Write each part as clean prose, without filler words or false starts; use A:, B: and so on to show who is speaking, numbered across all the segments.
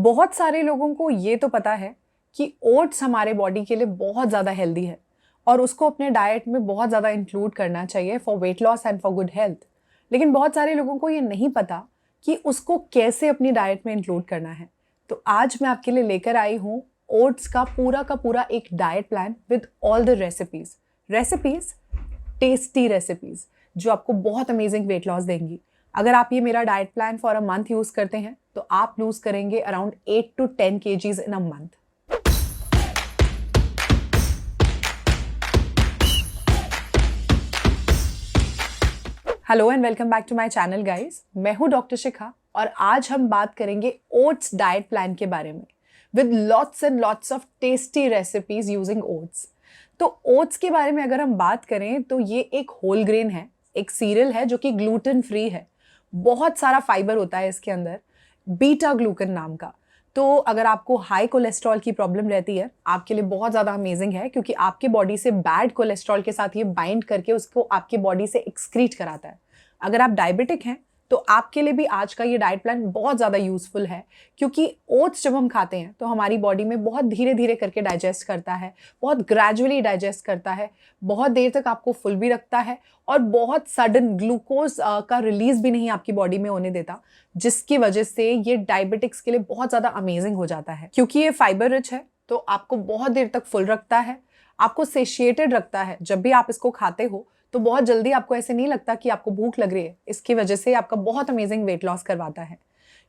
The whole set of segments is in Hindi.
A: बहुत सारे लोगों को ये तो पता है कि ओट्स हमारे बॉडी के लिए बहुत ज़्यादा हेल्दी है और उसको अपने डाइट में बहुत ज़्यादा इंक्लूड करना चाहिए for weight loss and for good health. लेकिन बहुत सारे लोगों को ये नहीं पता कि उसको कैसे अपनी डाइट में इंक्लूड करना है। तो आज मैं आपके लिए लेकर आई हूँ ओट्स का पूरा एक diet plan with all the recipes tasty recipes जो आपको बहुत अमेजिंग वेट लॉस देंगी। अगर आप ये मेरा diet plan for a month use करते हैं तो आप लूज़ करेंगे around 8 to 10 kgs in a month. Hello and welcome back to my channel guys. मैं हूँ डॉक्टर शिखा और आज हम बात करेंगे ओट्स डाइट प्लान के बारे में with lots and lots of tasty recipes using oats. तो ओट्स के बारे में अगर हम बात करें तो ये एक होल ग्रेन है, एक सीरियल है जो कि ग्लूटेन फ्री है। बहुत सारा फाइबर होता है इसके अंदर, बीटा ग्लूकन नाम का। तो अगर आपको हाई कोलेस्ट्रॉल की प्रॉब्लम रहती है, आपके लिए बहुत ज़्यादा अमेजिंग है क्योंकि आपके बॉडी से बैड कोलेस्ट्रॉल के साथ ये बाइंड करके उसको आपके बॉडी से एक्सक्रीट कराता है। अगर आप डायबिटिक हैं तो आपके लिए भी आज का ये डाइट प्लान बहुत ज़्यादा यूजफुल है क्योंकि ओट्स जब हम खाते हैं तो हमारी बॉडी में बहुत धीरे धीरे करके डाइजेस्ट करता है, बहुत ग्रेजुअली डाइजेस्ट करता है, बहुत देर तक आपको फुल भी रखता है और बहुत सडन ग्लूकोज का रिलीज भी नहीं आपकी बॉडी में होने देता, जिसकी वजह से ये डायबिटिक्स के लिए बहुत ज़्यादा अमेजिंग हो जाता है। क्योंकि ये फाइबर रिच है तो आपको बहुत देर तक फुल रखता है, आपको सेशिएटेड रखता है। जब भी आप इसको खाते हो तो बहुत जल्दी आपको ऐसे नहीं लगता कि आपको भूख लग रही है। इसकी वजह से आपका बहुत अमेजिंग वेट लॉस करवाता है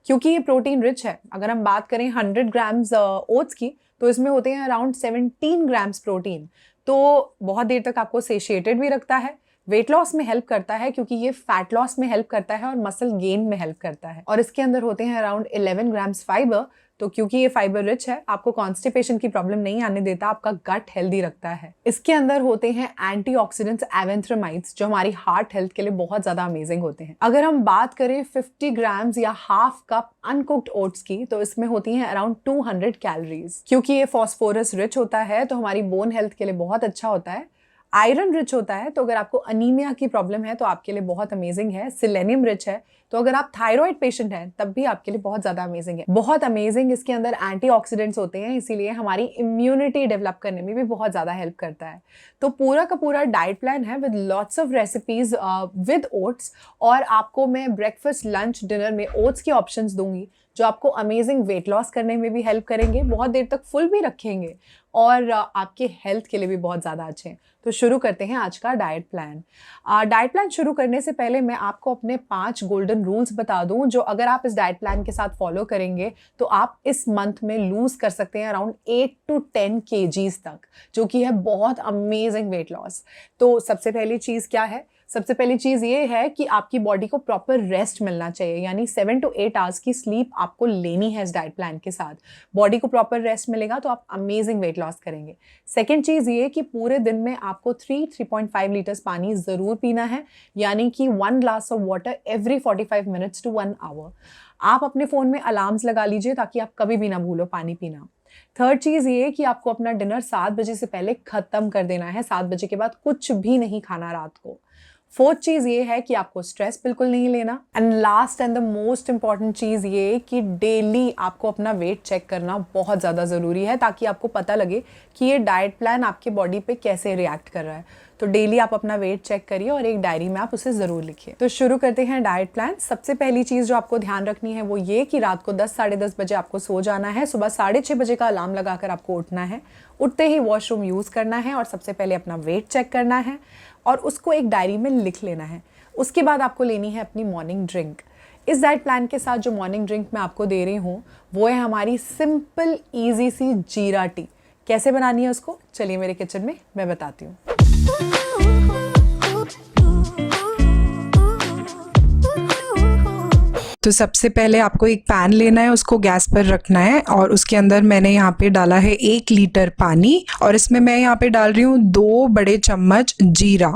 A: क्योंकि ये प्रोटीन रिच है। अगर हम बात करें 100 ग्राम्स ओट्स की तो इसमें होते हैं अराउंड 17 ग्राम्स प्रोटीन। तो बहुत देर तक आपको सेशिएटेड भी रखता है, वेट लॉस में हेल्प करता है क्योंकि ये फैट लॉस में हेल्प करता है और मसल गेन में हेल्प करता है। और इसके अंदर होते हैं अराउंड 11 ग्राम्स फाइबर। तो क्योंकि ये फाइबर रिच है आपको कॉन्स्टिपेशन की प्रॉब्लम नहीं आने देता, आपका गट हेल्दी रखता है। इसके अंदर होते हैं एंटीऑक्सीडेंट्स एवेंथ्रामाइड्स जो हमारी हार्ट हेल्थ के लिए बहुत ज्यादा अमेजिंग होते हैं। अगर हम बात करें 50 ग्राम्स या हाफ कप अनकुक्ड ओट्स की तो इसमें होती हैं अराउंड 200 कैलोरीज। क्योंकि ये फॉस्फोरस रिच होता है तो हमारी बोन हेल्थ के लिए बहुत अच्छा होता है। आयरन रिच होता है तो अगर आपको अनीमिया की प्रॉब्लम है तो आपके लिए बहुत अमेजिंग है। सिलेनियम रिच है तो अगर आप थायराइड पेशेंट हैं तब भी आपके लिए बहुत ज़्यादा अमेजिंग है। बहुत अमेजिंग इसके अंदर एंटीऑक्सीडेंट्स होते हैं, इसीलिए हमारी इम्यूनिटी डेवलप करने में भी बहुत ज़्यादा हेल्प करता है। तो पूरा का पूरा डाइट प्लान है with lots of recipes with oats. और आपको मैं ब्रेकफास्ट लंच डिनर में ओट्स के ऑप्शंस दूंगी जो आपको अमेजिंग वेट लॉस करने में भी हेल्प करेंगे, बहुत देर तक फुल भी रखेंगे और आपके हेल्थ के लिए भी बहुत ज़्यादा अच्छे हैं। तो शुरू करते हैं आज का डाइट प्लान। डाइट प्लान शुरू करने से पहले मैं आपको अपने 5 गोल्डन रूल्स बता दूं जो अगर आप इस डाइट प्लान के साथ फॉलो करेंगे तो आप इस मंथ में लूज कर सकते हैं अराउंड 8 to 10 kgs तक, जो कि है बहुत अमेजिंग वेट लॉस। तो सबसे पहली चीज़ क्या है? सबसे पहली चीज़ ये है कि आपकी बॉडी को प्रॉपर रेस्ट मिलना चाहिए, यानी 7 to 8 आवर्स की स्लीप आपको लेनी है इस डाइट प्लान के साथ। बॉडी को प्रॉपर रेस्ट मिलेगा तो आप अमेजिंग वेट लॉस करेंगे। सेकेंड चीज़ ये कि पूरे दिन में आपको 3.5 लीटर्स पानी ज़रूर पीना है, यानी कि 1 glass of water every 45 minutes to 1 hour. आप अपने फ़ोन में अलार्म्स लगा लीजिए ताकि आप कभी भी ना भूलो पानी पीना। थर्ड चीज़ ये कि आपको अपना डिनर 7 बजे से पहले ख़त्म कर देना है। 7 बजे के बाद कुछ भी नहीं खाना रात को। फोर्थ चीज़ ये है कि आपको स्ट्रेस बिल्कुल नहीं लेना। And last and the most important चीज़ ये कि डेली आपको अपना वेट चेक करना बहुत ज़्यादा ज़रूरी है ताकि आपको पता लगे कि ये डाइट प्लान आपके बॉडी पे कैसे रिएक्ट कर रहा है। तो डेली आप अपना वेट चेक करिए और एक डायरी में आप उसे ज़रूर लिखिए। तो शुरू करते हैं डाइट प्लान। सबसे पहली चीज़ जो आपको ध्यान रखनी है वो ये कि रात को 10 साढ़े 10 बजे आपको सो जाना है। सुबह 6:30 बजे का अलार्म लगाकर आपको उठना है। उठते ही वॉशरूम यूज़ करना है और सबसे पहले अपना वेट चेक करना है और उसको एक डायरी में लिख लेना है। उसके बाद आपको लेनी है अपनी मॉर्निंग ड्रिंक। इस डाइट प्लान के साथ जो मॉर्निंग ड्रिंक मैं आपको दे रही हूँ वो है हमारी सिंपल ईजी सी जीरा टी। कैसे बनानी है उसको चलिए मेरे किचन में मैं बताती हूँ।
B: तो सबसे पहले आपको एक पैन लेना है, उसको गैस पर रखना है और उसके अंदर मैंने यहाँ पे डाला है 1 लीटर पानी और इसमें मैं यहाँ पे डाल रही हूँ 2 बड़े चम्मच जीरा।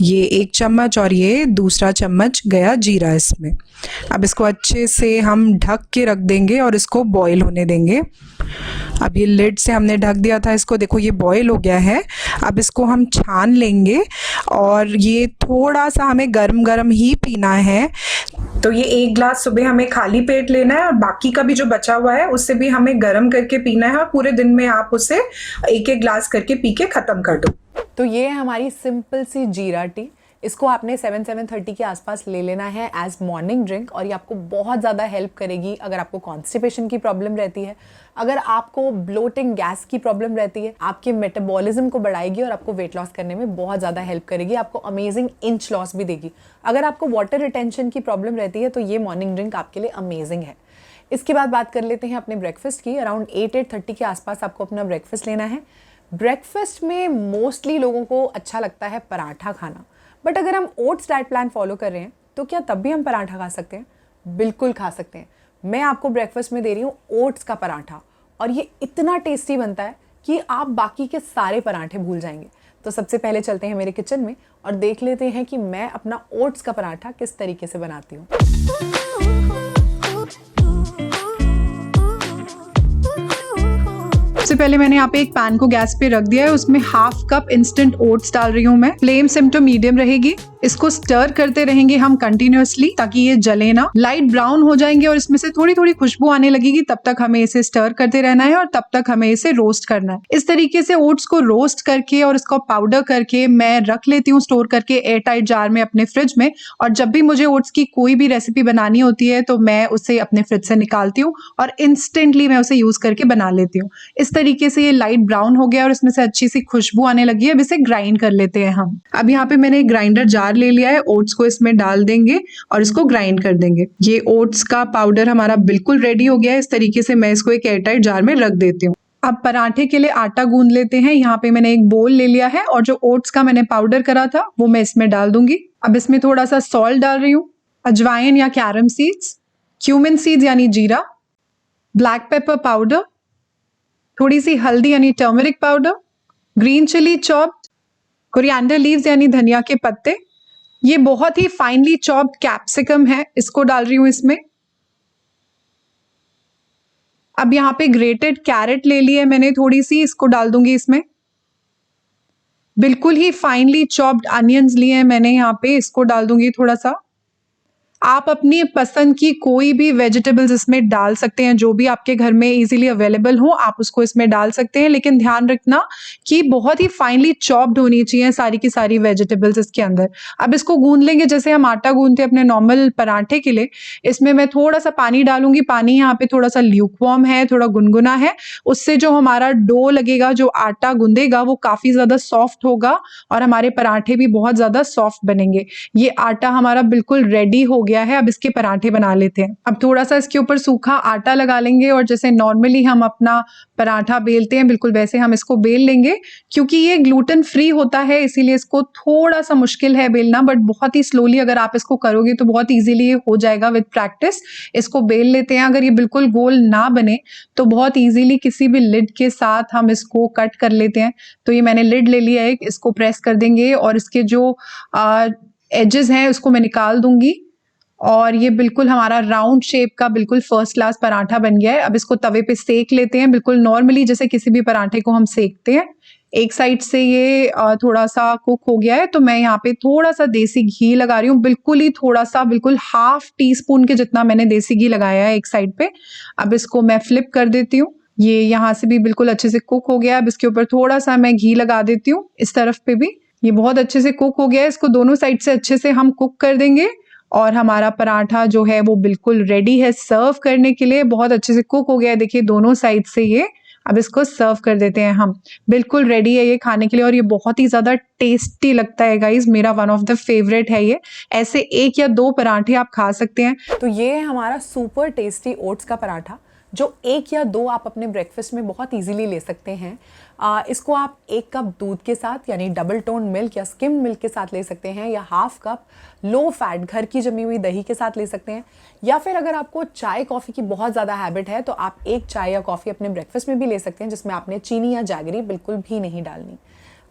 B: ये 1 चम्मच और ये दूसरा चम्मच गया जीरा इसमें। अब इसको अच्छे से हम ढक के रख देंगे और इसको बॉईल होने देंगे। अब ये लिड से हमने ढक दिया था इसको, देखो ये बॉईल हो गया है। अब इसको हम छान लेंगे और ये थोड़ा सा हमें गरम गरम ही पीना है तो ये 1 ग्लास सुबह हमें खाली पेट लेना है और बाकी का भी जो बचा हुआ है उससे भी हमें गर्म करके पीना है और पूरे दिन में आप उसे 1-1 ग्लास करके पी के खत्म कर दो।
A: तो ये है हमारी सिंपल सी जीरा टी। इसको आपने 7-7:30 के आसपास ले लेना है एज मॉर्निंग ड्रिंक और ये आपको बहुत ज़्यादा हेल्प करेगी अगर आपको कॉन्स्टिपेशन की प्रॉब्लम रहती है, अगर आपको ब्लोटिंग गैस की प्रॉब्लम रहती है, आपके मेटाबॉलिज्म को बढ़ाएगी और आपको वेट लॉस करने में बहुत ज़्यादा हेल्प करेगी, आपको अमेजिंग इंच लॉस भी देगी। अगर आपको वाटर रिटेंशन की प्रॉब्लम रहती है तो ये मॉर्निंग ड्रिंक आपके लिए अमेजिंग है। इसके बाद बात कर लेते हैं अपने ब्रेकफास्ट की। अराउंड 8-8:30 के आसपास आपको अपना ब्रेकफास्ट लेना है। ब्रेकफास्ट में मोस्टली लोगों को अच्छा लगता है पराठा खाना, बट अगर हम ओट्स डाइट प्लान फॉलो कर रहे हैं तो क्या तब भी हम पराठा खा सकते हैं? बिल्कुल खा सकते हैं। मैं आपको ब्रेकफास्ट में दे रही हूँ ओट्स का पराठा और ये इतना टेस्टी बनता है कि आप बाकी के सारे पराठे भूल जाएंगे। तो सबसे पहले चलते हैं मेरे किचन में और देख लेते हैं कि मैं अपना ओट्स का पराठा किस तरीके से बनाती हूँ।
B: सबसे पहले मैंने यहाँ पे एक पैन को गैस पे रख दिया है, उसमें 1/2 कप इंस्टेंट ओट्स डाल रही हूँ मैं। फ्लेम सिम टू मीडियम रहेगी। इसको स्टर करते रहेंगे हम कंटिन्यूअसली ताकि ये जले ना। लाइट ब्राउन हो जाएंगे और इसमें से थोड़ी थोड़ी खुशबू आने लगेगी, तब तक हमें इसे स्टर करते रहना है और तब तक हमें इसे रोस्ट करना है। इस तरीके से ओट्स को रोस्ट करके और इसको पाउडर करके मैं रख लेती हूँ स्टोर करके एयर टाइट जार में अपने फ्रिज में। और जब भी मुझे ओट्स की कोई भी रेसिपी बनानी होती है तो मैं उसे अपने फ्रिज से निकालती हूँ और इंस्टेंटली मैं उसे यूज करके बना लेती हूँ। इस तरीके से ये लाइट ब्राउन हो गया और इसमें से अच्छी सी खुशबू आने लगी है। अब इसे ग्राइंड कर लेते हैं हम। अब यहाँ पे मैंने एक ग्राइंडर जार ले लिया है, ओट्स को इसमें डाल देंगे और इसको ग्राइंड कर देंगे। ये ओट्स का पाउडर हमारा बिल्कुल रेडी हो गया है। इस तरीके से मैं इसको एक एयरटाइट जार में रख देती हूँ। अब पराठे के लिए आटा गूंद लेते हैं। यहाँ पे मैंने एक बोल ले लिया है और जो ओट्स का मैंने पाउडर करा था वो मैं इसमें डाल दूंगी। अब इसमें थोड़ा सा सॉल्ट डाल रही हूँ, अजवाइन या कैरम सीड्स, क्यूमिन सीड्स यानी जीरा, ब्लैक पेपर पाउडर, थोड़ी सी हल्दी यानी turmeric powder, green chilli chopped, coriander leaves यानी धनिया के पत्ते, ये बहुत ही फाइनली चॉप्ड कैप्सिकम है, इसको डाल रही हूं इसमें। अब यहाँ पे ग्रेटेड कैरेट ले ली है मैंने थोड़ी सी, इसको डाल दूंगी इसमें। बिल्कुल ही फाइनली चॉप्ड अनियंस लिए हैं मैंने यहाँ पे, इसको डाल दूंगी थोड़ा सा। आप अपनी पसंद की कोई भी वेजिटेबल्स इसमें डाल सकते हैं, जो भी आपके घर में इजीली अवेलेबल हो आप उसको इसमें डाल सकते हैं, लेकिन ध्यान रखना कि बहुत ही फाइनली चॉप्ड होनी चाहिए सारी की सारी वेजिटेबल्स इसके अंदर। अब इसको गूंद लेंगे जैसे हम आटा गूंदते हैं अपने नॉर्मल पराठे के लिए। इसमें मैं थोड़ा सा पानी डालूंगी। पानी यहाँ पे थोड़ा सा ल्यूकवार्म है, थोड़ा गुनगुना है। उससे जो हमारा डो लगेगा, जो आटा गूंदेगा वो काफी ज्यादा सॉफ्ट होगा और हमारे पराठे भी बहुत ज्यादा सॉफ्ट बनेंगे। ये आटा हमारा बिल्कुल रेडी हो गया है। अब इसके पराठे बना लेते हैं। अब थोड़ा सा इसके ऊपर सूखा आटा लगा लेंगे और जैसे नॉर्मली हम अपना पराठा बेलते हैं बिल्कुल वैसे हम इसको बेल लेंगे। क्योंकि ये ग्लूटेन फ्री होता है इसीलिए इसको थोड़ा सा मुश्किल है बेलना, बट बहुत ही स्लोली अगर आप इसको करोगे तो बहुत इजीली ये हो जाएगा विद प्रैक्टिस। इसको बेल लेते हैं। अगर ये बिल्कुल गोल ना बने तो बहुत इजीली किसी भी लिड के साथ हम इसको कट कर लेते हैं। तो ये मैंने लिड ले लिया है, इसको प्रेस कर देंगे और इसके जो एजेस हैं उसको मैं निकाल दूंगी और ये बिल्कुल हमारा राउंड शेप का बिल्कुल फर्स्ट क्लास पराठा बन गया है। अब इसको तवे पे सेक लेते हैं बिल्कुल नॉर्मली जैसे किसी भी पराठे को हम सेकते हैं। एक साइड से ये थोड़ा सा कुक हो गया है तो मैं यहाँ पे थोड़ा सा देसी घी लगा रही हूँ, बिल्कुल ही थोड़ा सा, बिल्कुल 1/2 टीस्पून के जितना मैंने देसी घी लगाया है एक साइड पे। अब इसको मैं फ्लिप कर देती हूँ। ये यहाँ से भी बिल्कुल अच्छे से कुक हो गया है। अब इसके ऊपर थोड़ा सा मैं घी लगा देती हूँ इस तरफ पे भी। ये बहुत अच्छे से कुक हो गया है। इसको दोनों साइड से अच्छे से हम कुक कर देंगे और हमारा पराठा जो है वो बिल्कुल रेडी है सर्व करने के लिए। बहुत अच्छे से कुक हो गया है, देखिए दोनों साइड से ये। अब इसको सर्व कर देते हैं हम। बिल्कुल रेडी है ये खाने के लिए और ये बहुत ही ज्यादा टेस्टी लगता है गाइज। मेरा वन ऑफ द फेवरेट है ये। ऐसे 1 या 2 पराठे आप खा सकते हैं।
A: तो ये है हमारा सुपर टेस्टी ओट्स का पराठा जो 1 या 2 आप अपने ब्रेकफास्ट में बहुत इजीली ले सकते हैं। इसको आप 1 कप दूध के साथ यानी डबल टोन मिल्क या स्किम मिल्क के साथ ले सकते हैं, या 1/2 कप लो फैट घर की जमी हुई दही के साथ ले सकते हैं, या फिर अगर आपको चाय कॉफ़ी की बहुत ज़्यादा हैबिट है तो आप 1 चाय या कॉफ़ी अपने ब्रेकफास्ट में भी ले सकते हैं जिसमें आपने चीनी या जैगरी बिल्कुल भी नहीं डालनी।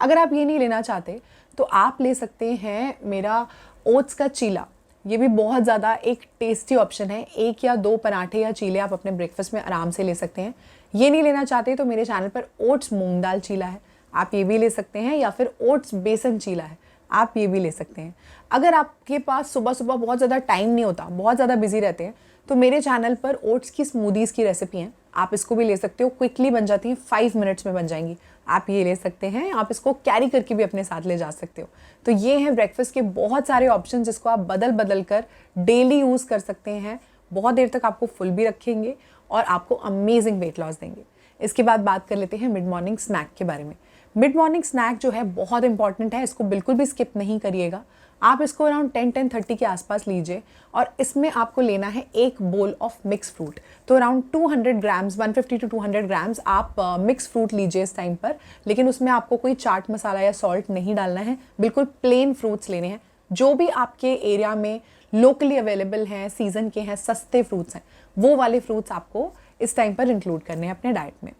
A: अगर आप ये नहीं लेना चाहते तो आप ले सकते हैं मेरा ओट्स का चीला। ये भी बहुत ज़्यादा एक टेस्टी ऑप्शन है। 1 या 2 पराठे या चीले आप अपने ब्रेकफास्ट में आराम से ले सकते हैं। ये नहीं लेना चाहते तो मेरे चैनल पर ओट्स मूंग दाल चीला है, आप ये भी ले सकते हैं, या फिर ओट्स बेसन चीला है। आप ये भी ले सकते हैं। अगर आपके पास सुबह सुबह बहुत ज़्यादा टाइम नहीं होता, बहुत ज़्यादा बिजी रहते हैं, तो मेरे चैनल पर ओट्स की स्मूदीज़ की रेसिपी हैं, आप इसको भी ले सकते हो। क्विकली बन जाती हैं, 5 मिनट्स में बन जाएंगी। आप ये ले सकते हैं, आप इसको कैरी करके भी अपने साथ ले जा सकते हो। तो ये हैं ब्रेकफास्ट के बहुत सारे ऑप्शन जिसको आप बदल बदल कर डेली यूज़ कर सकते हैं। बहुत देर तक आपको फुल भी रखेंगे और आपको अमेजिंग वेट लॉस देंगे। इसके बाद बात कर लेते हैं मिड मॉर्निंग स्नैक के बारे में। मिड मॉर्निंग स्नैक जो है बहुत इंपॉर्टेंट है, इसको बिल्कुल भी स्किप नहीं करिएगा। आप इसको अराउंड 10-10:30 के आसपास लीजिए और इसमें आपको लेना है एक बोल ऑफ मिक्स फ्रूट। तो अराउंड 200 ग्राम्स, 150 to 200 ग्राम्स आप मिक्स फ्रूट लीजिए इस टाइम पर। लेकिन उसमें आपको कोई चाट मसाला या सॉल्ट नहीं डालना है, बिल्कुल प्लेन फ्रूट्स लेने हैं। जो भी आपके एरिया में लोकली अवेलेबल हैं, सीजन के हैं, सस्ते फ्रूट्स हैं, वो वाले फ्रूट्स आपको इस टाइम पर इंक्लूड करने हैं अपने डाइट में।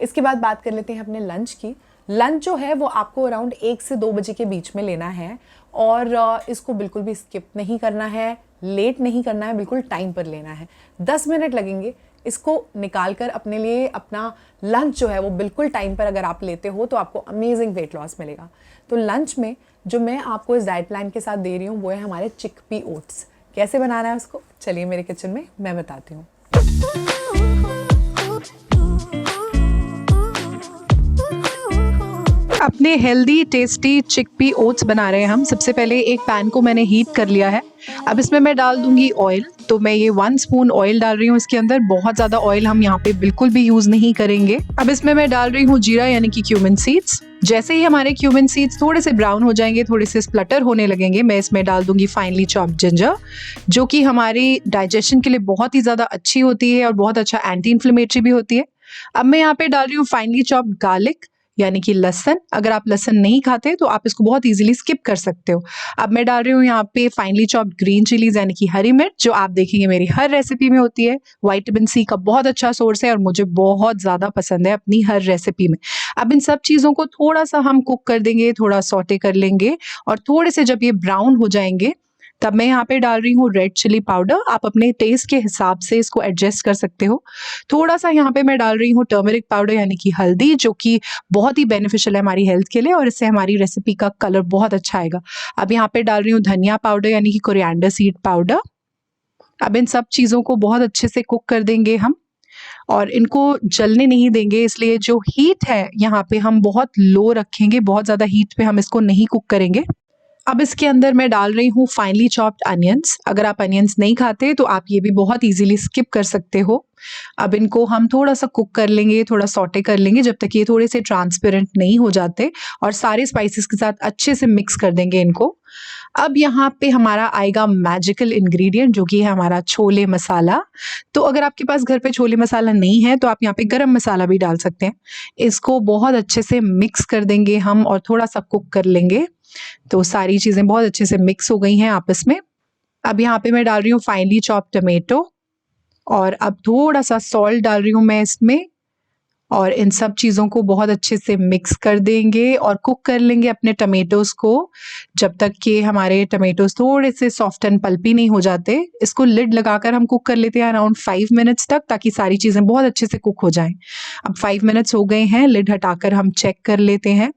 A: इसके बाद बात कर लेते हैं अपने लंच की। लंच जो है वो आपको अराउंड 1 से 2 बजे के बीच में लेना है और इसको बिल्कुल भी स्किप नहीं करना है, लेट नहीं करना है, बिल्कुल टाइम पर लेना है। 10 मिनट लगेंगे इसको निकाल कर अपने लिए। अपना लंच जो है वो बिल्कुल टाइम पर अगर आप लेते हो तो आपको अमेजिंग वेट लॉस मिलेगा। तो लंच में जो मैं आपको इस डाइट प्लान के साथ दे रही हूँ वो है हमारे चिकपी ओट्स। कैसे बनाना है उसको, चलिए मेरे किचन में मैं बताती हूँ।
B: अपने हेल्दी टेस्टी चिकपी ओट्स बना रहे हैं हम। सबसे पहले एक पैन को मैंने हीट कर लिया है। अब इसमें मैं डाल दूंगी ऑयल। तो मैं ये 1 स्पून ऑयल डाल रही हूँ इसके अंदर। बहुत ज़्यादा ऑयल हम यहाँ पे बिल्कुल भी यूज़ नहीं करेंगे। अब इसमें मैं डाल रही हूँ जीरा यानी कि क्यूमिन सीड्स। जैसे ही हमारे क्यूमिन सीड्स थोड़े से ब्राउन हो जाएंगे, थोड़े से स्प्लटर होने लगेंगे, मैं इसमें डाल दूंगी फाइनली चॉप्ड जिंजर, जो कि हमारी डाइजेशन के लिए बहुत ही ज़्यादा अच्छी होती है और बहुत अच्छा एंटी इन्फ्लेमेटरी भी होती है। अब मैं यहाँ पे डाल रही हूँ फाइनली चॉप्ड गार्लिक यानी कि लहसुन। अगर आप लहसुन नहीं खाते तो आप इसको बहुत इजीली स्किप कर सकते हो। अब मैं डाल रही हूँ यहाँ पे फाइनली चॉप्ड ग्रीन चिलीज यानी कि हरी मिर्च, जो आप देखेंगे मेरी हर रेसिपी में होती है। विटामिन सी का बहुत अच्छा सोर्स है और मुझे बहुत ज़्यादा पसंद है अपनी हर रेसिपी में। अब इन सब चीज़ों को थोड़ा सा हम कुक कर देंगे, थोड़ा सौटे कर लेंगे और थोड़े से जब ये ब्राउन हो जाएंगे तब मैं यहाँ पे डाल रही हूँ रेड चिली पाउडर। आप अपने टेस्ट के हिसाब से इसको एडजस्ट कर सकते हो। थोड़ा सा यहाँ पे मैं डाल रही हूँ टर्मरिक पाउडर यानी कि हल्दी, जो कि बहुत ही बेनिफिशियल है हमारी हेल्थ के लिए और इससे हमारी रेसिपी का कलर बहुत अच्छा आएगा। अब यहाँ पे डाल रही हूँ धनिया पाउडर यानी कि कोरिएंडर सीड पाउडर। अब इन सब चीज़ों को बहुत अच्छे से कुक कर देंगे हम और इनको जलने नहीं देंगे, इसलिए जो हीट है यहाँ पे हम बहुत लो रखेंगे। बहुत ज़्यादा हीट पे हम इसको नहीं कुक करेंगे। अब इसके अंदर मैं डाल रही हूँ फाइनली चॉप्ड अनियंस। अगर आप अनियंस नहीं खाते तो आप ये भी बहुत इजीली स्किप कर सकते हो। अब इनको हम थोड़ा सा कुक कर लेंगे, थोड़ा सॉटे कर लेंगे जब तक ये थोड़े से ट्रांसपेरेंट नहीं हो जाते और सारे स्पाइसेस के साथ अच्छे से मिक्स कर देंगे इनको। अब यहाँ पे हमारा आएगा मैजिकल इंग्रेडिएंट, जो कि है हमारा छोले मसाला। तो अगर आपके पास घर पे छोले मसाला नहीं है तो आप यहाँ पे गरम मसाला भी डाल सकते हैं। इसको बहुत अच्छे से मिक्स कर देंगे हम और थोड़ा सा कुक कर लेंगे। तो सारी चीज़ें बहुत अच्छे से मिक्स हो गई हैं आपस में। अब यहाँ पे मैं डाल रही हूँ फाइनली चॉप्ड टमेटो और अब थोड़ा सा सॉल्ट डाल रही हूँ मैं इसमें और इन सब चीज़ों को बहुत अच्छे से मिक्स कर देंगे और कुक कर लेंगे अपने टमेटोज़ को जब तक कि हमारे टमेटोज़ थोड़े से सॉफ्ट एंड पल्पी नहीं हो जाते। इसको लिड लगाकर हम कुक कर लेते हैं अराउंड 5 मिनट्स तक, ताकि सारी चीज़ें बहुत अच्छे से कुक हो जाएं। अब 5 मिनट्स हो गए हैं, लिड हटाकर हम चेक कर लेते हैं।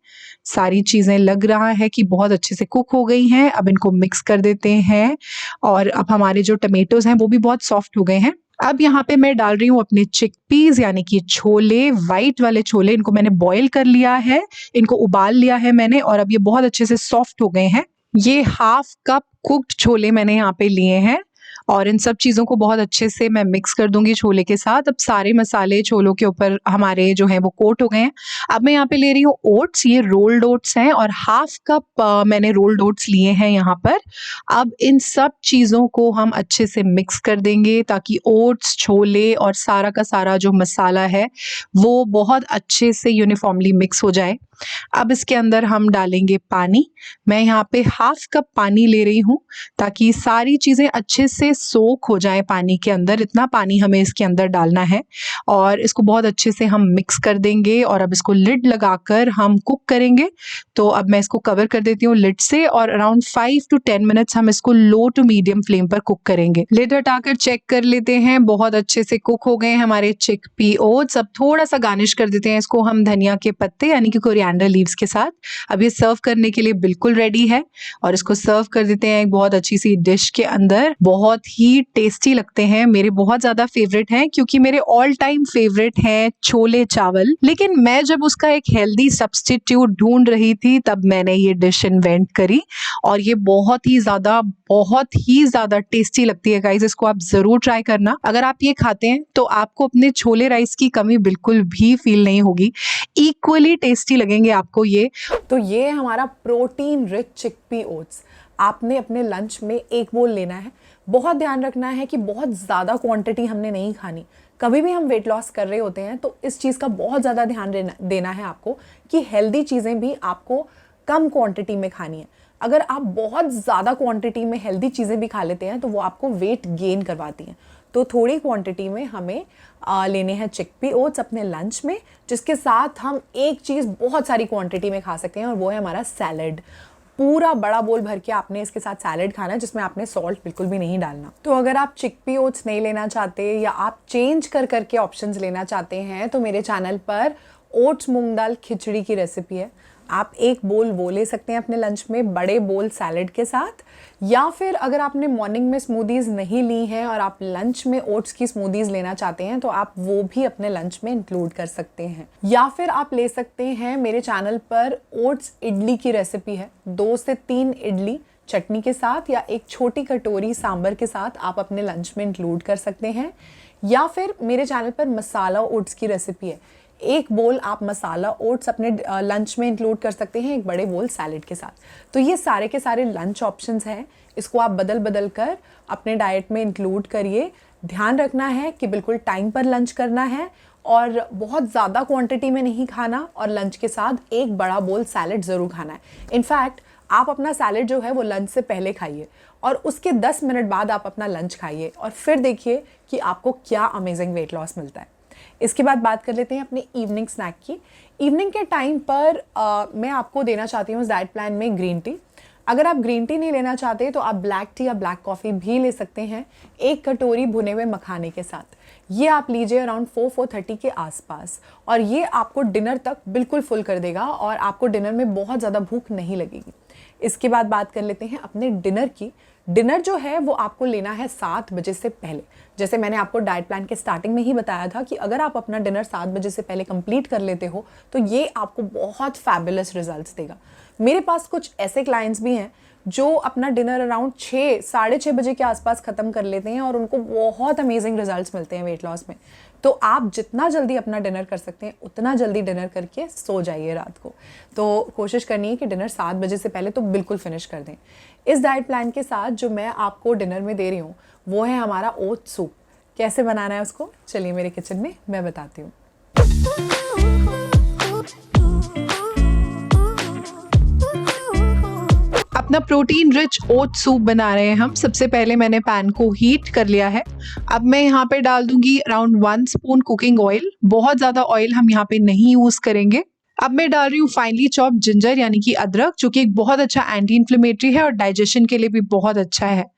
B: सारी चीज़ें लग रहा है कि बहुत अच्छे से कुक हो गई हैं। अब इनको मिक्स कर देते हैं और अब हमारे जो टमेटोज़ हैं वो भी बहुत सॉफ्ट हो गए हैं। अब यहाँ पे मैं डाल रही हूँ अपने चिकपीस यानी कि छोले, वाइट वाले छोले। इनको मैंने बॉईल कर लिया है, इनको उबाल लिया है मैंने और अब ये बहुत अच्छे से सॉफ्ट हो गए हैं। ये 1/2 कप कुक्ड छोले मैंने यहाँ पे लिए हैं और इन सब चीज़ों को बहुत अच्छे से मैं मिक्स कर दूंगी छोले के साथ। अब सारे मसाले छोलों के ऊपर हमारे जो है वो कोट हो गए हैं। अब मैं यहाँ पे ले रही हूँ ओट्स। ये रोल्ड ओट्स हैं और 1/2 कप मैंने रोल्ड ओट्स लिए हैं यहाँ पर। अब इन सब चीज़ों को हम अच्छे से मिक्स कर देंगे ताकि ओट्स, छोले और सारा का सारा जो मसाला है वो बहुत अच्छे से यूनिफॉर्मली मिक्स हो जाए। अब इसके अंदर हम डालेंगे पानी। मैं यहाँ पे 1/2 कप पानी ले रही हूँ ताकि सारी चीज़ें अच्छे से सोक हो जाए पानी के अंदर। इतना पानी हमें इसके अंदर डालना है और इसको बहुत अच्छे से हम मिक्स कर देंगे और अब इसको लिड लगाकर हम कुक करेंगे। तो अब मैं इसको कवर कर देती हूँ लिड से और अराउंड 5 to 10 मिनट्स हम इसको लो टू मीडियम फ्लेम पर कुक करेंगे। लिड हटाकर चेक कर लेते हैं, बहुत अच्छे से कुक हो गए हैं हमारे चिकपी ओट्स। अब थोड़ा सा गार्निश कर देते हैं इसको हम धनिया के पत्ते यानी कि कोरिएंडर कोरिएंडर लीव्स के साथ। अब ये सर्व करने के लिए बिल्कुल रेडी है और इसको सर्व कर देते हैं एक बहुत अच्छी सी डिश के अंदर। बहुत ही टेस्टी लगते हैं, मेरे बहुत ज़्यादा फेवरेट हैं क्योंकि मेरे ऑल टाइम फेवरेट हैं छोले चावल। लेकिन मैं जब उसका एक हेल्दी सब्स्टिट्यूट ढूंढ रही थी तब मैंने ये डिश इन्वेंट करी और ये बहुत ही ज़्यादा टेस्टी लगती है गाइस। इसको आप ज़रूर ट्राई करना। अगर आप ये खाते हैं तो आपको अपने छोले राइस की कमी बिल्कुल भी फील नहीं होगी, इक्वली टेस्टी लगेंगे आपको ये।
A: तो ये है हमारा प्रोटीन रिच चिकपी ओट्स। आपने अपने लंच में एक बोल लेना है। बहुत ध्यान रखना है कि बहुत ज़्यादा क्वांटिटी हमने नहीं खानी। कभी भी हम वेट लॉस कर रहे होते हैं तो इस चीज़ का बहुत ज़्यादा ध्यान देना है आपको कि हेल्दी चीज़ें भी आपको कम क्वांटिटी में खानी है। अगर आप बहुत ज़्यादा क्वांटिटी में हेल्दी चीज़ें भी खा लेते हैं तो वो आपको वेट गेन करवाती हैं। तो थोड़ी क्वांटिटी में हमें लेने हैं चिकपी ओट्स अपने लंच में, जिसके साथ हम एक चीज़ बहुत सारी क्वांटिटी में खा सकते हैं और वो है हमारा सैलड। पूरा बड़ा बोल भर के आपने इसके साथ सैलड खाना है जिसमें आपने सॉल्ट बिल्कुल भी नहीं डालना। तो अगर आप चिकपी ओट्स नहीं लेना चाहते या आप चेंज कर करके ऑप्शंस लेना चाहते हैं तो मेरे चैनल पर ओट्स मूंग दाल खिचड़ी की रेसिपी है। आप एक बोल वो ले सकते हैं अपने लंच में बड़े बोल सैलड के साथ, या फिर अगर आपने मॉर्निंग में स्मूदीज़ नहीं ली हैं और आप लंच में ओट्स की स्मूदीज़ लेना चाहते हैं तो आप वो भी अपने लंच में इंक्लूड कर सकते हैं। या फिर आप ले सकते हैं मेरे चैनल पर ओट्स इडली की रेसिपी है। 2 से 3 इडली चटनी के साथ या एक छोटी कटोरी सांभर के साथ आप अपने लंच में इंक्लूड कर सकते हैं। या फिर मेरे चैनल पर मसाला ओट्स की रेसिपी है। एक बोल आप मसाला ओट्स अपने लंच में इंक्लूड कर सकते हैं एक बड़े बोल सैलड के साथ। तो ये सारे के सारे लंच ऑप्शंस हैं, इसको आप बदल बदल कर अपने डाइट में इंक्लूड करिए। ध्यान रखना है कि बिल्कुल टाइम पर लंच करना है और बहुत ज़्यादा क्वांटिटी में नहीं खाना और लंच के साथ एक बड़ा बोल सैलड ज़रूर खाना है। इनफैक्ट आप अपना सैलड जो है वो लंच से पहले खाइए और उसके 10 मिनट बाद आप अपना लंच खाइए और फिर देखिए कि आपको क्या अमेजिंग वेट लॉस मिलता है। इसके बाद बात कर लेते हैं अपने इवनिंग स्नैक की। इवनिंग के टाइम पर मैं आपको देना चाहती हूँ इस डाइट प्लान में ग्रीन टी। अगर आप ग्रीन टी नहीं लेना चाहते तो आप ब्लैक टी या ब्लैक कॉफ़ी भी ले सकते हैं एक कटोरी भुने हुए मखाने के साथ। ये आप लीजिए अराउंड 4-4:30 के आसपास और ये आपको डिनर तक बिल्कुल फुल कर देगा और आपको डिनर में बहुत ज़्यादा भूख नहीं लगेगी। इसके बाद बात कर लेते हैं अपने डिनर की। डिनर जो है वो आपको लेना है 7 बजे से पहले। जैसे मैंने आपको डाइट प्लान के स्टार्टिंग में ही बताया था कि अगर आप अपना डिनर 7 बजे से पहले कंप्लीट कर लेते हो तो ये आपको बहुत फैबुलस रिजल्ट्स देगा। मेरे पास कुछ ऐसे क्लाइंट्स भी हैं जो अपना डिनर अराउंड 6-6:30 बजे के आसपास ख़त्म कर लेते हैं और उनको बहुत अमेजिंग रिजल्ट्स मिलते हैं वेट लॉस में। तो आप जितना जल्दी अपना डिनर कर सकते हैं उतना जल्दी डिनर करके सो जाइए रात को। तो कोशिश करनी है कि डिनर 7 बजे से पहले तो बिल्कुल फिनिश कर दें। इस डाइट प्लान के साथ जो मैं आपको डिनर में दे रही हूँ वो है हमारा ओट सूप। कैसे बनाना है उसको चलिए मेरे किचन में मैं बताती हूँ।
B: अपना प्रोटीन रिच ओट सूप बना रहे हैं हम। सबसे पहले मैंने पैन को हीट कर लिया है। अब मैं यहाँ पे डाल दूंगी अराउंड 1 स्पून कुकिंग ऑयल। बहुत ज़्यादा ऑयल हम यहाँ पे नहीं यूज़ करेंगे। अब मैं डाल रही हूँ फाइनली चॉप्ड जिंजर यानी कि अदरक, जो कि एक बहुत अच्छा एंटी इन्फ्लेमेटरी है और डाइजेशन के लिए भी बहुत अच्छा है।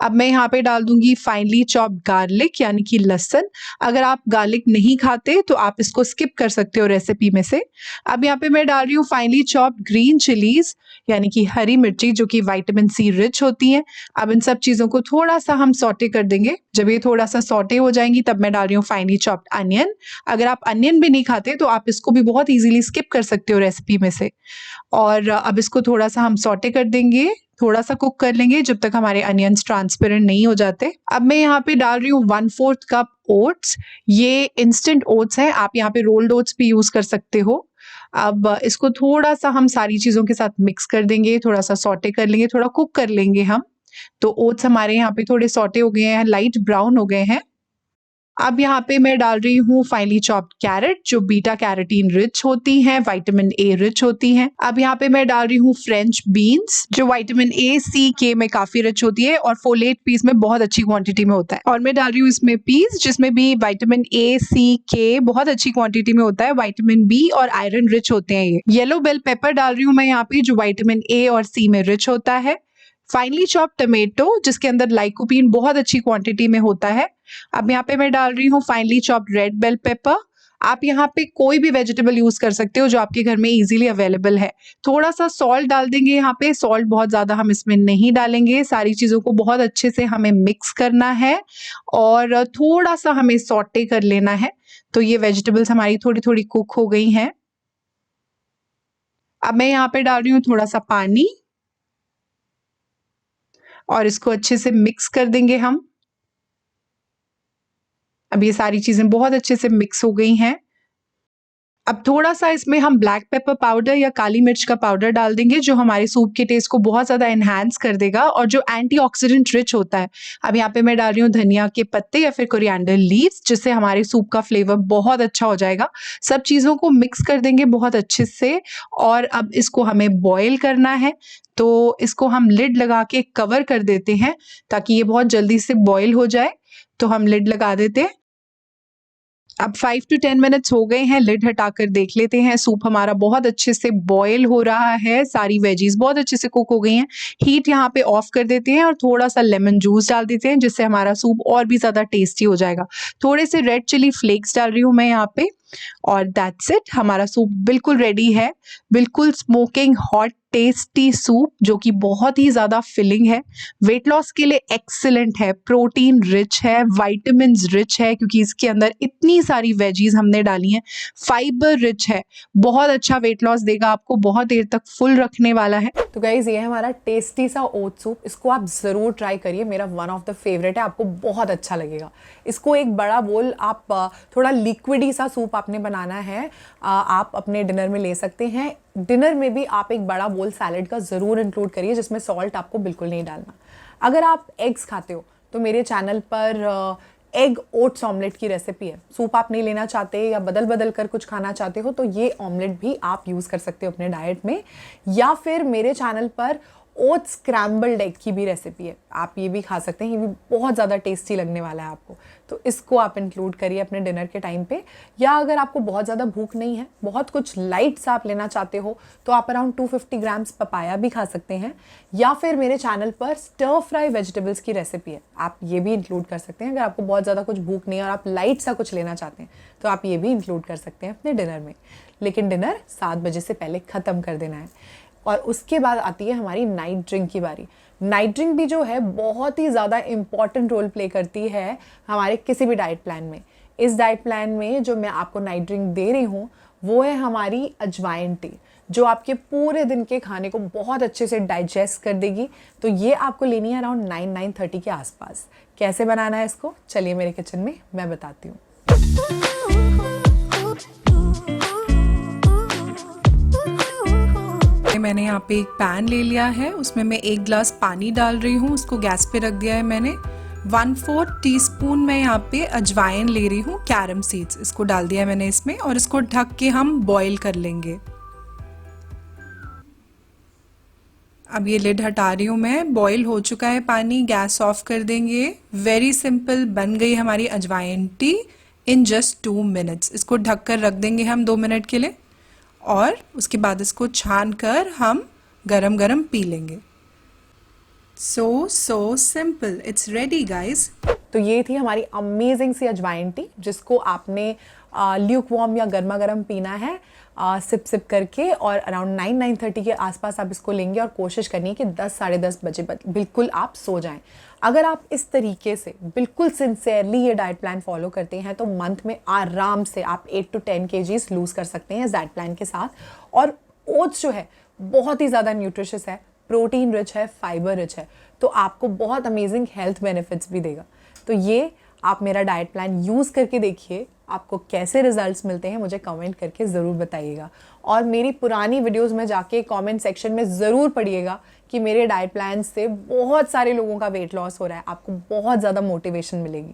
B: अब मैं यहाँ पे डाल दूंगी फाइनली चॉप्ड गार्लिक यानी कि लहसुन। अगर आप गार्लिक नहीं खाते तो आप इसको स्किप कर सकते हो रेसिपी में से। अब यहाँ पे मैं डाल रही हूँ फाइनली चॉप्ड ग्रीन चिलीज यानी कि हरी मिर्ची, जो कि विटामिन सी रिच होती हैं। अब इन सब चीज़ों को थोड़ा सा हम सॉटे कर देंगे। जब ये थोड़ा सा सॉटे हो जाएंगी तब मैं डाल रही हूँ फाइनली चॉप्ड अनियन। अगर आप अनियन भी नहीं खाते तो आप इसको भी बहुत ईजिली स्किप कर सकते हो रेसिपी में से। और अब इसको थोड़ा सा हम सॉटे कर देंगे, थोड़ा सा कुक कर लेंगे जब तक हमारे अनियंस ट्रांसपेरेंट नहीं हो जाते। अब मैं यहाँ पे डाल रही हूँ 1/4 कप ओट्स। ये इंस्टेंट ओट्स हैं, आप यहाँ पे रोल्ड ओट्स भी यूज कर सकते हो। अब इसको थोड़ा सा हम सारी चीजों के साथ मिक्स कर देंगे, थोड़ा सा सॉटे कर लेंगे, थोड़ा कुक कर लेंगे हम। तो ओट्स हमारे यहाँ पे थोड़े सॉटे हो गए हैं, लाइट ब्राउन हो गए हैं। अब यहाँ पे मैं डाल रही हूँ फाइनली चॉप्ड कैरेट, जो बीटा कैरोटीन रिच होती हैं, विटामिन ए रिच होती हैं। अब यहाँ पे मैं डाल रही हूँ फ्रेंच बीन्स, जो विटामिन ए सी के में काफी रिच होती है और फोलेट पीस में बहुत अच्छी क्वांटिटी में होता है। और मैं डाल रही हूँ इसमें पीस जिसमें भी विटामिन ए सी के बहुत अच्छी क्वांटिटी में होता है। विटामिन बी और आयरन रिच होते हैं। ये येलो बेल पेपर डाल रही हूँ मैं यहाँ पे, जो विटामिन ए और सी में रिच होता है। फाइनली चॉप्ड टमेटो, जिसके अंदर लाइकोपीन बहुत अच्छी क्वांटिटी में होता है। अब यहाँ पे मैं डाल रही हूँ finely chopped red bell pepper. आप यहाँ पे कोई भी वेजिटेबल यूज़ कर सकते हो जो आपके घर में इजीली अवेलेबल है। थोड़ा-सा सॉल्ट डाल देंगे यहाँ पे, सॉल्ट बहुत ज़्यादा हम इसमें नहीं डालेंगे। सारी चीज़ों को बहुत अच्छे से हमें मिक्स करना है और थोड़ा-सा हमें सौटे कर लेना है। तो ये वेजिटेबल्स हमारी थोड़ी-थोड़ी कुक हो गई हैं। अब मैं यहाँ पे डाल रही हूँ थोड़ा-सा पानी और इसको अच्छे से मिक्स कर देंगे हम। अब ये सारी चीज़ें बहुत अच्छे से मिक्स हो गई हैं। अब थोड़ा-सा इसमें हम ब्लैक पेपर पाउडर या काली मिर्च का पाउडर डाल देंगे जो हमारे सूप के टेस्ट को बहुत ज़्यादा एनहांस कर देगा और जो एंटीऑक्सीडेंट रिच होता है। अब यहाँ पे मैं डाल रही हूँ धनिया के पत्ते या फिर कोरिएंडर लीव्स जिससे हमारे सूप का फ्लेवर बहुत अच्छा हो जाएगा। सब चीज़ों को मिक्स कर देंगे बहुत अच्छे से और अब इसको हमें बॉयल करना है। तो इसको हम लिड लगा के कवर कर देते हैं ताकि ये बहुत जल्दी से बॉयल हो जाए। तो हम लिड लगा देते हैं। अब 5 टू 10 मिनट्स हो गए हैं, लिड हटाकर देख लेते हैं। सूप हमारा बहुत अच्छे से बॉयल हो रहा है, सारी वेजीज़ बहुत अच्छे से कुक हो गई हैं। हीट यहाँ पे ऑफ कर देते हैं और थोड़ा-सा लेमन जूस डाल देते हैं जिससे हमारा सूप और भी ज़्यादा टेस्टी हो जाएगा। थोड़े से रेड चिली फ्लेक्स डाल रही हूँ मैं यहाँ पे और दैट्स इट। हमारा सूप बिल्कुल रेडी है। बिल्कुल स्मोकिंग हॉट टेस्टी सूप जो कि बहुत ही ज़्यादा फिलिंग है। वेट लॉस के लिए एक्सीलेंट है, प्रोटीन रिच है, विटामिन्स रिच है क्योंकि इसके अंदर इतनी सारी वेजीज़ हमने डाली हैं, फाइबर रिच है, बहुत अच्छा वेट लॉस देगा आपको, बहुत देर तक फुल रखने वाला है।
A: तो गाइज ये है हमारा टेस्टी सा ओट सूप। इसको आप ज़रूर ट्राई करिए, मेरा वन ऑफ द फेवरेट है, आपको बहुत अच्छा लगेगा। इसको एक बड़ा बोल आप थोड़ा लिक्विडी सा सूप आपने बनाना है, आप अपने डिनर में ले सकते हैं। डिनर में भी आप एक बड़ा बोल सैलड का ज़रूर इंक्लूड करिए जिसमें सॉल्ट आपको बिल्कुल नहीं डालना। अगर आप एग्स खाते हो तो मेरे चैनल पर एग ओट्स ऑमलेट की रेसिपी है। सूप आप नहीं लेना चाहते या बदल बदल कर कुछ खाना चाहते हो तो ये ऑमलेट भी आप यूज़ कर सकते हो अपने डाइट में। या फिर मेरे चैनल पर ओट्स स्क्रैम्बल्ड एग की भी रेसिपी है, आप ये भी खा सकते हैं, ये भी बहुत ज़्यादा टेस्टी लगने वाला है आपको। तो इसको आप इंक्लूड करिए अपने डिनर के टाइम पे। या अगर आपको बहुत ज़्यादा भूख नहीं है, बहुत कुछ लाइट सा आप लेना चाहते हो तो आप अराउंड 250 ग्राम्स पपाया भी खा सकते हैं। या फिर मेरे चैनल पर स्टर फ्राई वेजिटेबल्स की रेसिपी है, आप ये भी इंक्लूड कर सकते हैं। अगर आपको बहुत ज़्यादा कुछ भूख नहीं है और आप लाइट सा कुछ लेना चाहते हैं तो आप ये भी इंक्लूड कर सकते हैं अपने डिनर में। लेकिन डिनर 7 बजे से पहले ख़त्म कर देना है। और उसके बाद आती है हमारी नाइट ड्रिंक की बारी। नाइट ड्रिंक भी जो है बहुत ही ज़्यादा इम्पॉर्टेंट रोल प्ले करती है हमारे किसी भी डाइट प्लान में। इस डाइट प्लान में जो मैं आपको नाइट ड्रिंक दे रही हूँ वो है हमारी अजवाइन टी, जो आपके पूरे दिन के खाने को बहुत अच्छे से डाइजेस्ट कर देगी। तो ये आपको लेनी है अराउंड 9-9:30 के आसपास। कैसे बनाना है इसको, चलिए मेरे किचन में मैं बताती हूँ।
B: मैंने यहाँ पे एक पैन ले लिया है, उसमें मैं 1 ग्लास पानी डाल रही हूँ, उसको गैस पे रख दिया है मैंने। 1/4 टीस्पून मैं यहाँ पे अजवाइन ले रही हूँ, कैरम सीड्स, इसको डाल दिया है मैंने इसमें और इसको ढक के हम बॉईल कर लेंगे। अब ये लिड हटा रही हूँ मैं, बॉईल हो चुका है पानी, गैस ऑफ कर देंगे। वेरी सिंपल बन गई हमारी अजवाइन टी इन जस्ट 2 मिनट्स। इसको ढक कर रख देंगे हम 2 मिनट के लिए और उसके बाद इसको छान कर हम गरम गरम पी लेंगे। So simple, it's ready guys.
A: तो ये थी हमारी अमेजिंग सी अजवाइन टी जिसको आपने ल्यूक वार्म या गर्मा गर्म पीना है सिप सिप करके। और अराउंड 9-9:30 के आसपास आप इसको लेंगे और कोशिश करनी है कि 10-10:30 बजे बिल्कुल आप सो जाएं। अगर आप इस तरीके से बिल्कुल सिंसियरली ये डाइट प्लान फॉलो करते हैं तो मंथ में आराम से आप 8 to 10 kgs लूज़ कर सकते हैं इस डाइट प्लान के साथ। और ओट्स जो है बहुत ही ज़्यादा न्यूट्रिशियस है, प्रोटीन रिच है, फाइबर रिच है, तो आपको बहुत अमेजिंग हेल्थ बेनिफिट्स भी देगा। तो ये आप मेरा डाइट प्लान यूज़ करके देखिए, आपको कैसे रिजल्ट्स मिलते हैं मुझे कमेंट करके ज़रूर बताइएगा। और मेरी पुरानी वीडियोस में जाके कमेंट सेक्शन में ज़रूर पढ़िएगा कि मेरे डाइट प्लान से बहुत सारे लोगों का वेट लॉस हो रहा है, आपको बहुत ज़्यादा मोटिवेशन मिलेगी।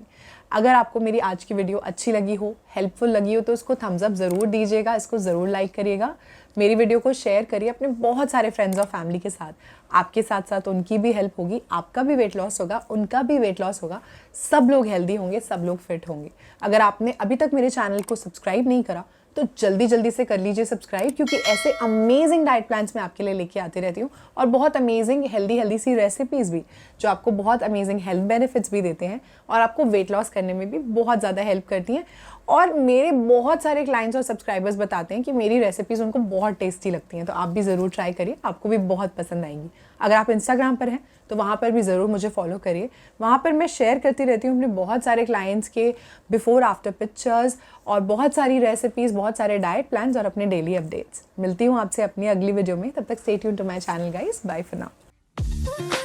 A: अगर आपको मेरी आज की वीडियो अच्छी लगी हो, हेल्पफुल लगी हो तो इसको थम्स अप ज़रूर दीजिएगा, इसको ज़रूर लाइक करिएगा, मेरी वीडियो को शेयर करिए अपने बहुत सारे फ्रेंड्स और फैमिली के साथ। आपके साथ साथ उनकी भी हेल्प होगी, आपका भी वेट लॉस होगा, उनका भी वेट लॉस होगा, सब लोग हेल्दी होंगे, सब लोग फिट होंगे। अगर आपने अभी तक मेरे चैनल को सब्सक्राइब नहीं करा तो जल्दी जल्दी से कर लीजिए सब्सक्राइब, क्योंकि ऐसे अमेजिंग डाइट प्लान्स मैं आपके लिए लेके आती रहती हूँ और बहुत अमेजिंग हेल्दी सी रेसिपीज़ भी जो आपको बहुत अमेजिंग हेल्थ बेनिफिट्स भी देते हैं और आपको वेट लॉस करने में भी बहुत ज़्यादा हेल्प करती हैं। और मेरे बहुत सारे क्लाइंट्स और सब्सक्राइबर्स बताते हैं कि मेरी रेसिपीज़ उनको बहुत टेस्टी लगती हैं, तो आप भी ज़रूर ट्राई करिए, आपको भी बहुत पसंद आएंगी। अगर आप इंस्टाग्राम पर हैं तो वहाँ पर भी ज़रूर मुझे फॉलो करिए। वहाँ पर मैं शेयर करती रहती हूँ अपने बहुत सारे क्लाइंट्स के बिफोर आफ्टर पिक्चर्स और बहुत सारी रेसिपीज़, बहुत सारे डाइट प्लान्स और अपने डेली अपडेट्स। मिलती हूँ आपसे अपनी अगली वीडियो में, तब तक stay tuned to my channel guys. Bye for now.